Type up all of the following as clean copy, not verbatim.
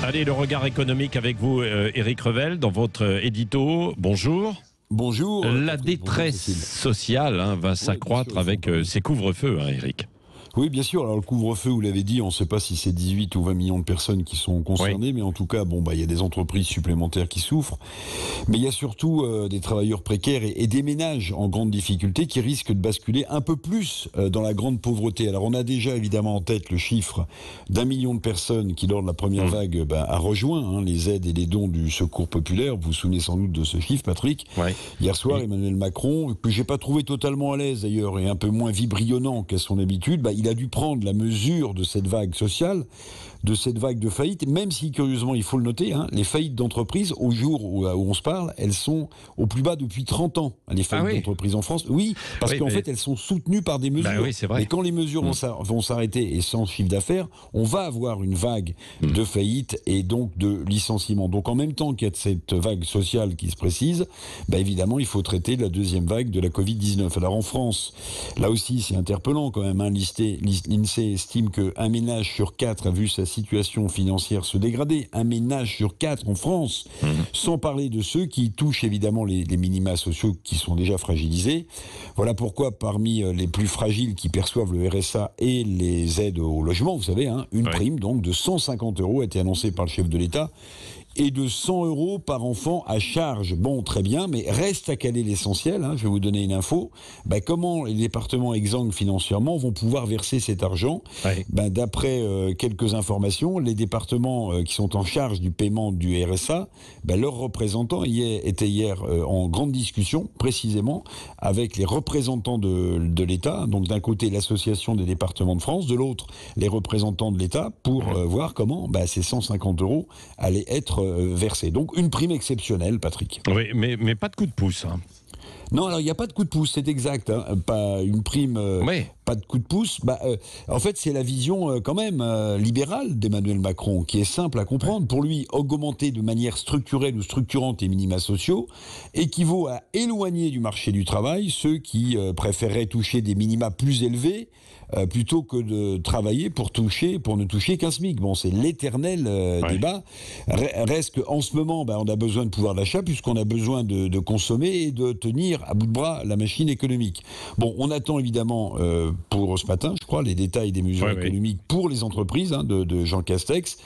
Allez, le regard économique avec vous, Éric Revel, dans votre édito. Bonjour. Bonjour. La détresse sociale va s'accroître avec ces couvre-feux, Éric. Oui, bien sûr. Alors, le couvre-feu, vous l'avez dit, on ne sait pas si c'est 18 ou 20 millions de personnes qui sont concernées, mais en tout cas, il y a des entreprises supplémentaires qui souffrent. Mais il y a surtout des travailleurs précaires et des ménages en grande difficulté qui risquent de basculer un peu plus dans la grande pauvreté. Alors, on a déjà évidemment en tête le chiffre d'1 million de personnes qui, lors de la première vague, a rejoint les aides et les dons du Secours populaire. Vous vous souvenez sans doute de ce chiffre, Patrick. Hier soir, Emmanuel Macron, que j'ai pas trouvé totalement à l'aise d'ailleurs, et un peu moins vibrionnant qu'à son habitude, il a dû prendre la mesure de cette vague sociale, de cette vague de faillite, même si, curieusement, il faut le noter, les faillites d'entreprises, au jour où on se parle, elles sont au plus bas depuis 30 ans, les faillites d'entreprises en France. Oui, parce qu'en fait, elles sont soutenues par des mesures. C'est vrai. Et quand les mesures vont s'arrêter, et sans chiffre d'affaires, on va avoir une vague de faillite et donc de licenciement. Donc, en même temps qu'il y a cette vague sociale qui se précise, évidemment, il faut traiter la deuxième vague de la Covid-19. Alors, en France, là aussi, c'est interpellant quand même, l'INSEE estime qu'un ménage sur 4 a vu sa situation financière se dégrader. Un ménage sur 4 en France, sans parler de ceux qui touchent évidemment les minima sociaux qui sont déjà fragilisés. Voilà pourquoi parmi les plus fragiles qui perçoivent le RSA et les aides au logement, vous savez, une prime donc de 150 € a été annoncée par le chef de l'État et de 100 € par enfant à charge. Bon, très bien, mais reste à caler l'essentiel. Je vais vous donner une info. Comment les départements exsangues financièrement vont pouvoir verser cet argent ? D'après quelques informations, les départements qui sont en charge du paiement du RSA, leurs représentants étaient hier en grande discussion, précisément, avec les représentants de l'État. Donc d'un côté, l'association des départements de France, de l'autre, les représentants de l'État, pour voir comment ces 150 € allaient être versé. Donc une prime exceptionnelle, Patrick. Oui, mais pas de coup de pouce. Non, alors il n'y a pas de coup de pouce, c'est exact. Pas une prime, pas de coup de pouce. En fait, c'est la vision quand même libérale d'Emmanuel Macron, qui est simple à comprendre. Pour lui, augmenter de manière structurelle ou structurante les minima sociaux équivaut à éloigner du marché du travail ceux qui préféreraient toucher des minima plus élevés plutôt que de travailler pour ne toucher qu'un SMIC. Bon, c'est l'éternel débat. Reste qu'en ce moment, on a besoin de pouvoir d'achat puisqu'on a besoin de consommer et de tenir à bout de bras la machine économique. Bon, on attend évidemment pour ce matin, je crois, les détails des mesures économiques pour les entreprises de Jean Castex.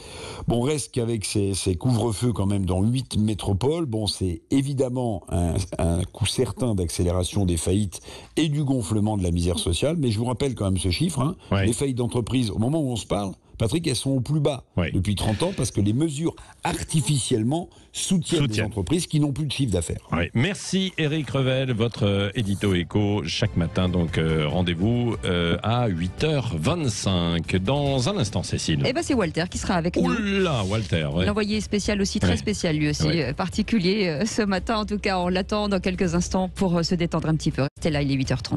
Bon, reste qu'avec ces couvre-feux quand même dans 8 métropoles, c'est évidemment un coup certain d'accélération des faillites et du gonflement de la misère sociale. Mais je vous rappelle quand même ce chiffre, les faillites d'entreprises, au moment où on se parle, Patrick, elles sont au plus bas depuis 30 ans parce que les mesures artificiellement soutiennent des entreprises qui n'ont plus de chiffre d'affaires. Merci Éric Revel, votre édito éco chaque matin. Donc rendez-vous à 8h25. Dans un instant, Cécile. C'est Walter qui sera avec nous. Oula, Walter. L'envoyé spécial aussi, très spécial lui aussi, particulier ce matin. En tout cas, on l'attend dans quelques instants pour se détendre un petit peu. Restez là, il est 8h30.